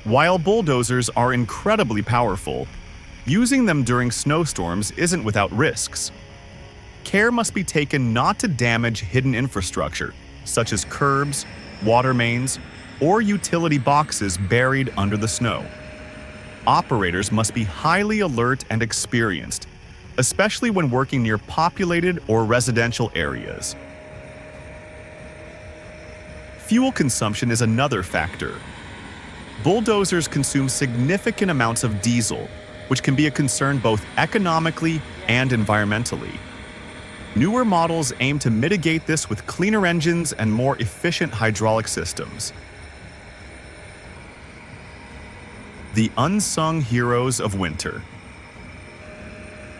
While bulldozers are incredibly powerful, using them during snowstorms isn't without risks. Care must be taken not to damage hidden infrastructure, such as curbs, water mains, or utility boxes buried under the snow. Operators must be highly alert and experienced, especially when working near populated or residential areas. Fuel consumption is another factor. Bulldozers consume significant amounts of diesel, which can be a concern both economically and environmentally. Newer models aim to mitigate this with cleaner engines and more efficient hydraulic systems. The unsung heroes of winter.